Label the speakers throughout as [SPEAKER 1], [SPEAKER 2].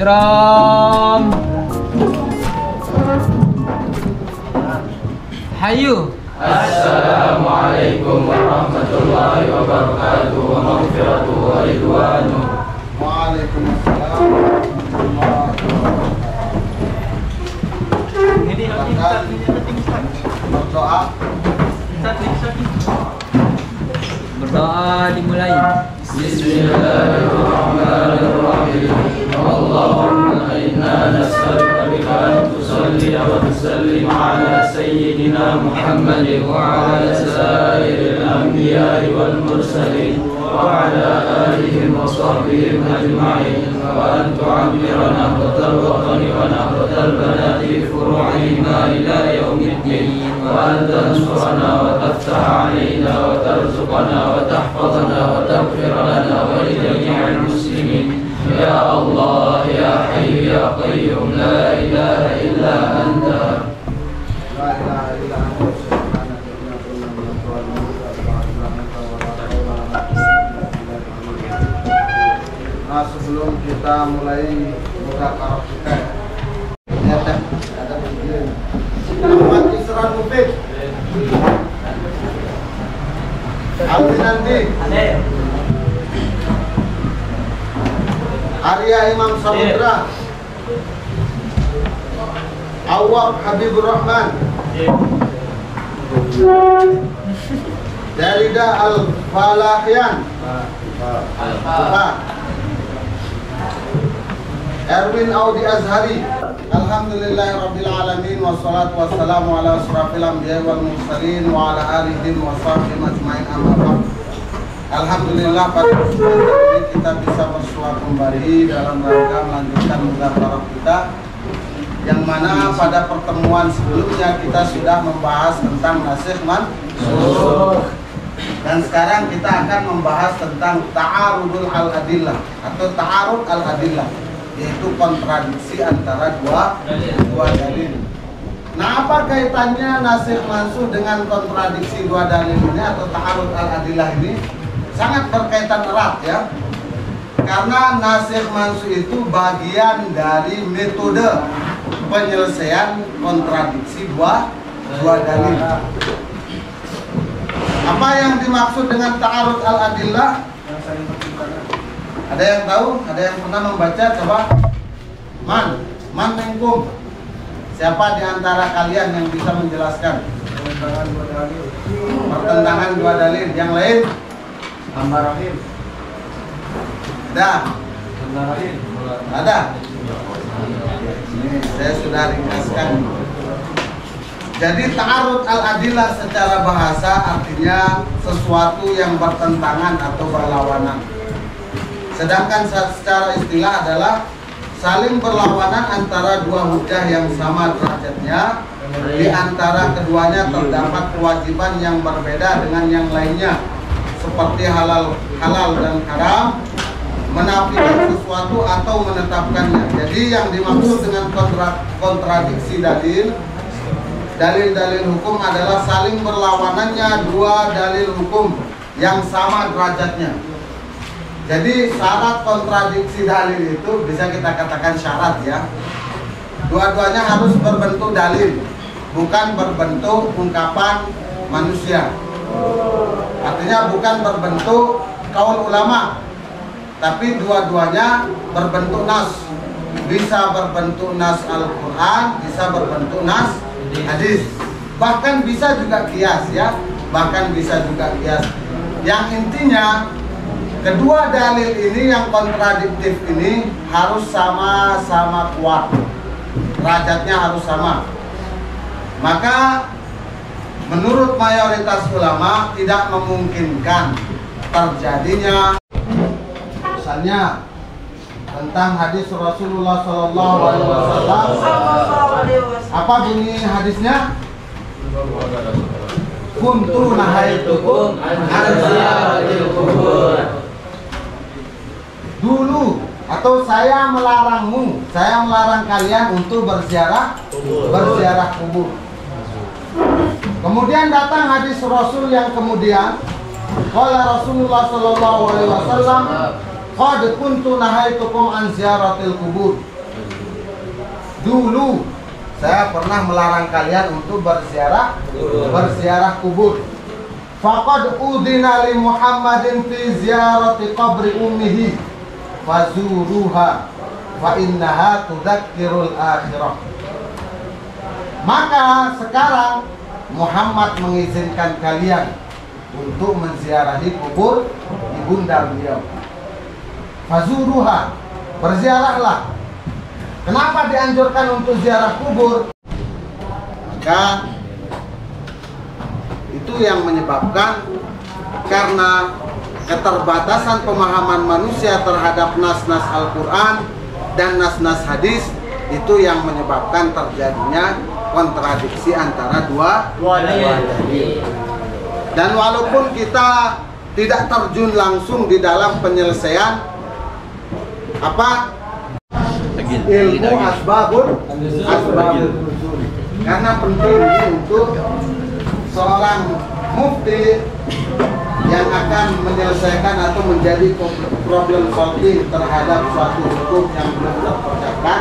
[SPEAKER 1] Ikram. Hayu.
[SPEAKER 2] Assalamualaikum warahmatullahi wabarakatuh wa maghfiratuhu wa ridwanuh.
[SPEAKER 3] Waalaikumsalam warahmatullahi wabarakatuh.
[SPEAKER 1] Berdoa dimulai.
[SPEAKER 2] Bismillahirrahmanirrahim. Allahumma inna nas'aluka bika an tusalli wa tusallim ala sayyidina Muhammadin wa ala sairil anbiya'i wal mursalin wa ala alihim wa sahbihim ajma'in wa an tu'ammirana wa tarwaqana wa talbana fi furu'ina ila yaumiddin wa an tansurana wa taftaha alaina wa tarzuqana wa tahfazana wa taghfir lana wa li jami'il muslimin. Ya Allah, Ya Hayyu Ya Qayyum, La ilaha illa Anta.
[SPEAKER 3] La ilaha illa anta subhanaka inna kunna minadh dhalimin. Nah, sebelum kita mulai buka karab kita, lihat ada begini. Muhammad Isran Mufid. Aldi nanti. Arya Imam Samudra. Awwab Habibur Rahman. Darida Al-Falahian. Erwin Audi Azhari. Alhamdulillahirabbil alamin wassalatu wassalamu ala asrofil anbiya'i wal mursalin wa ala alihi wa sahbihi ajmain, amma ba'd. Alhamdulillah pada kesempatan ini kita bisa bersua kembali dalam rangka melanjutkan muzakarah kita, yang mana pada pertemuan sebelumnya kita sudah membahas tentang nasikh mansukh, dan sekarang kita akan membahas tentang ta'arudul al-adillah atau ta'arud al-adillah, yaitu kontradiksi antara dua dalil. Nah, apa kaitannya nasikh mansukh dengan kontradiksi dua dalil ini atau ta'arud al-adillah ini? Sangat berkaitan erat ya, karena nasikh mansukh itu bagian dari metode penyelesaian kontradiksi dua dalil. Apa yang dimaksud dengan ta'arud al-adillah? Ada yang tahu? Ada yang pernah membaca? Coba. Man mengkum. Siapa di antara kalian yang bisa menjelaskan? Pertentangan dua dalil. Yang lain? Ambarahim. Ada? Ada? Ini saya sudah ringkaskan. Jadi ta'arud al-adillah secara bahasa artinya sesuatu yang bertentangan atau berlawanan. Sedangkan secara istilah adalah saling berlawanan antara dua hujah yang sama derajatnya. Di antara keduanya terdapat kewajiban yang berbeda dengan yang lainnya, seperti halal dan haram, menafikan sesuatu atau menetapkannya. Jadi yang dimaksud dengan kontradiksi dalil hukum adalah saling berlawanannya dua dalil hukum yang sama derajatnya. Jadi syarat kontradiksi dalil itu bisa kita katakan syarat ya. Dua-duanya harus berbentuk dalil, bukan berbentuk ungkapan manusia. Artinya bukan berbentuk kaul ulama, tapi dua-duanya berbentuk nas. Bisa berbentuk nas Al-Quran, bisa berbentuk nas hadis. Bahkan bisa juga qiyas ya, bahkan bisa juga qiyas. Yang intinya kedua dalil ini yang kontradiktif ini harus sama-sama kuat, derajatnya harus sama. Maka menurut mayoritas ulama tidak memungkinkan terjadinya, misalnya tentang hadis Rasulullah SAW. Apa bunyi hadisnya? Kuntu nahaitukum an ziyaratil qubur. Dulu atau saya melarang kalian untuk berziarah kubur. Kemudian datang hadis Rasul yang kemudian, qala Rasulullah sallallahu alaihi wasallam, qad kuntu nahaitukum an ziyaratil qubur. dulu saya pernah melarang kalian untuk berziarah kubur. Faqad udina li Muhammadin fi ziyarati qabri ummihi fazuruha fa innaha tudzakkirul akhirah. Maka sekarang Muhammad mengizinkan kalian untuk menziarahi kubur ibunda beliau. Fazuruha, berziarahlah. Kenapa dianjurkan untuk ziarah kubur? Maka itu yang menyebabkan karena keterbatasan pemahaman manusia terhadap nas-nas Al-Quran dan nas-nas hadis, itu yang menyebabkan terjadinya kontradiksi antara dua dalil. Dan walaupun kita tidak terjun langsung di dalam penyelesaian ilmu asbabun nuzul, karena penting untuk seorang mufti yang akan menyelesaikan atau menjadi problem solving terhadap suatu hukum yang belum terpecahkan,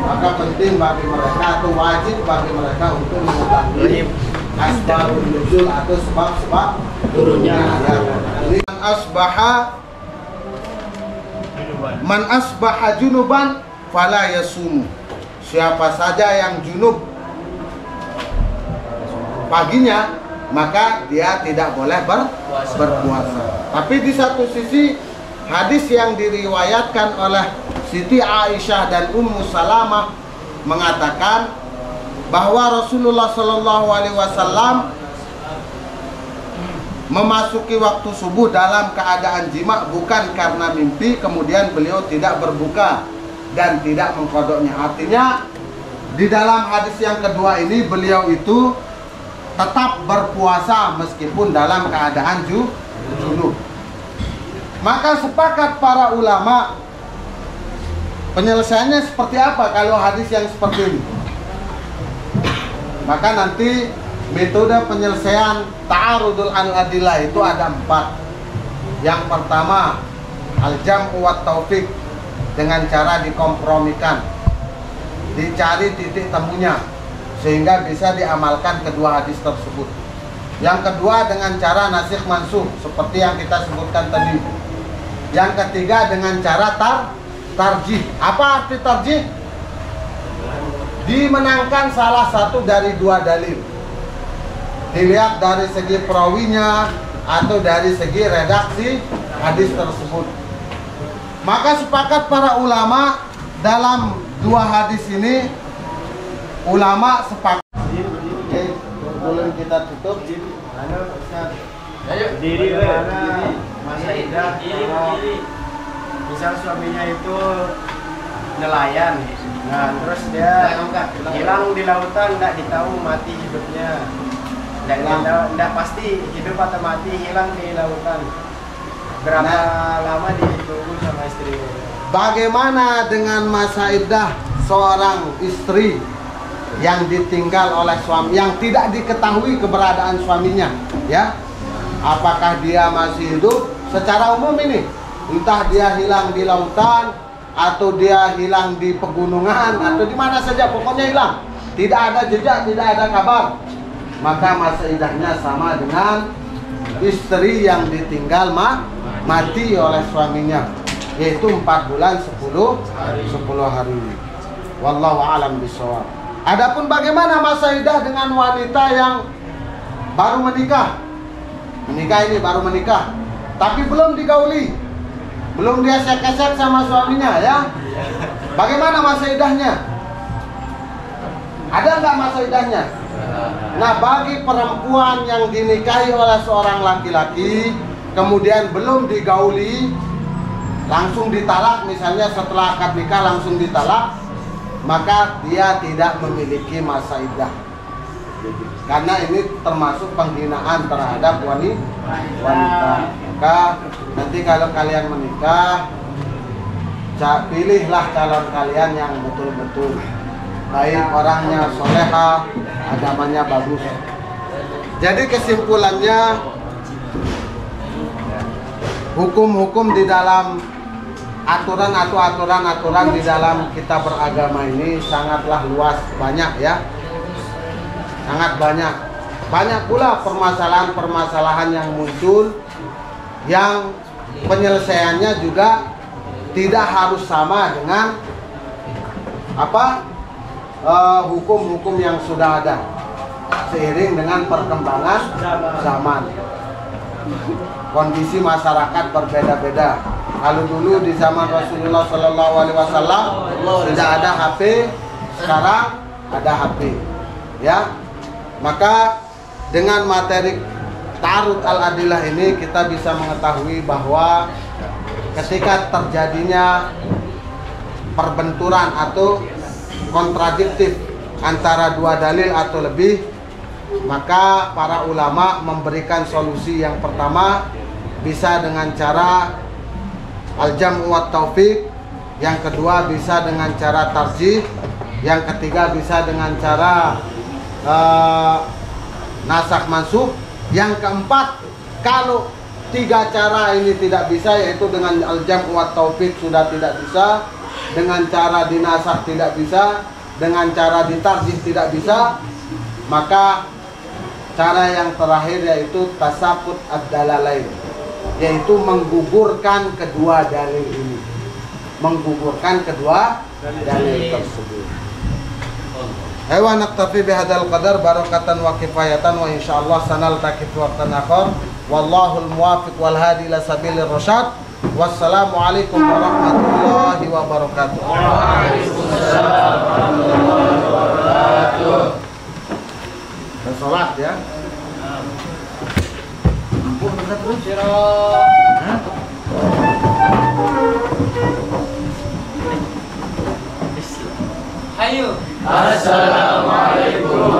[SPEAKER 3] maka penting bagi mereka atau wajib bagi mereka untuk mengetahui asbabun nuzul atau sebab-sebab turunnya ayat. Man asbaha junuban fala yasumu. Siapa saja yang junub paginya, maka dia tidak boleh berpuasa. Tapi di satu sisi hadis yang diriwayatkan oleh Siti Aisyah dan Ummu Salamah mengatakan bahwa Rasulullah Shallallahu Alaihi Wasallam memasuki waktu subuh dalam keadaan jima, bukan karena mimpi, kemudian beliau tidak berbuka dan tidak mengkodoknya. Artinya di dalam hadis yang kedua ini beliau itu tetap berpuasa meskipun dalam keadaan junub. Maka sepakat para ulama, penyelesaiannya seperti apa kalau hadis yang seperti ini? Maka nanti metode penyelesaian ta'arudul al-adillah itu ada 4. Yang pertama, al-jam'u wat taufiq, dengan cara dikompromikan, dicari titik temunya sehingga bisa diamalkan kedua hadis tersebut. Yang kedua dengan cara nasikh mansukh seperti yang kita sebutkan tadi. Yang ketiga dengan cara tarjih. Apa arti tarjih? Dimenangkan salah satu dari dua dalil, dilihat dari segi perawinya atau dari segi redaksi hadis tersebut. Maka sepakat para ulama dalam dua hadis ini, ulama sepakat. Oke, boleh kita tutup.
[SPEAKER 4] Diri mana masa idah kalau misal suaminya itu nelayan, nah terus dia hilang di lautan, tidak ditahu mati hidupnya, tidak pasti hidup atau mati, hilang di lautan. Berapa lama ditunggu sama istri?
[SPEAKER 3] Bagaimana dengan masa iddah seorang istri yang ditinggal oleh suami, yang tidak diketahui keberadaan suaminya, ya? Apakah dia masih hidup? Secara umum ini, entah dia hilang di lautan atau dia hilang di pegunungan atau di mana saja, pokoknya hilang, tidak ada jejak, tidak ada kabar, maka masa iddahnya sama dengan istri yang ditinggal mati oleh suaminya, yaitu 4 bulan 10 hari. Wallahu a'lam bishawab. Adapun bagaimana masa iddah dengan wanita yang baru menikah? Ini baru menikah, tapi belum digauli, belum dia sek-sek sama suaminya, ya. Bagaimana masa iddahnya? Ada nggak masa iddahnya? Nah, bagi perempuan yang dinikahi oleh seorang laki-laki, kemudian belum digauli, langsung ditalak, misalnya setelah akad nikah langsung ditalak, maka dia tidak memiliki masa iddah. Karena ini termasuk penghinaan terhadap wanita. Maka nanti kalau kalian menikah, pilihlah calon kalian yang betul-betul baik, orangnya soleha, agamanya bagus. Jadi kesimpulannya, hukum-hukum di dalam aturan di dalam kita beragama ini sangatlah luas, banyak ya. Sangat banyak. Banyak pula permasalahan-permasalahan yang muncul yang penyelesaiannya juga tidak harus sama dengan hukum-hukum yang sudah ada seiring dengan perkembangan zaman. Kondisi masyarakat berbeda-beda. Kalau dulu di zaman Rasulullah SAW tidak ada HP, sekarang ada HP. Ya, maka dengan materi Ta'arud al-Adillah ini kita bisa mengetahui bahwa ketika terjadinya perbenturan atau kontradiktif antara dua dalil atau lebih, maka para ulama memberikan solusi. Yang pertama bisa dengan cara al-jam'u wat taufiq, yang kedua bisa dengan cara tarjih, yang ketiga bisa dengan cara nasakh mansukh, yang keempat kalau tiga cara ini tidak bisa, yaitu dengan al-jam'u wat taufiq sudah tidak bisa, dengan cara dinasakh tidak bisa, dengan cara ditarjih tidak bisa, maka cara yang terakhir yaitu tasaqut ad-dalalain, yaitu menggugurkan kedua dalil ini, menggugurkan kedua dalil tersebut. Hewan naktafi bihadzal qadar barakatan wa kifayatan, wa insyaallah sanaltaqi fi waqtin akhar. Wallahul muwaffiq wal hadi ila sabilir rasyad. Wassalamu alaikum warahmatullahi wabarakatuh.
[SPEAKER 2] Waalaikumsalam warahmatullahi wabarakatuh.
[SPEAKER 3] Salat ya. Ampun terus.
[SPEAKER 1] Ayo.
[SPEAKER 2] Assalamualaikum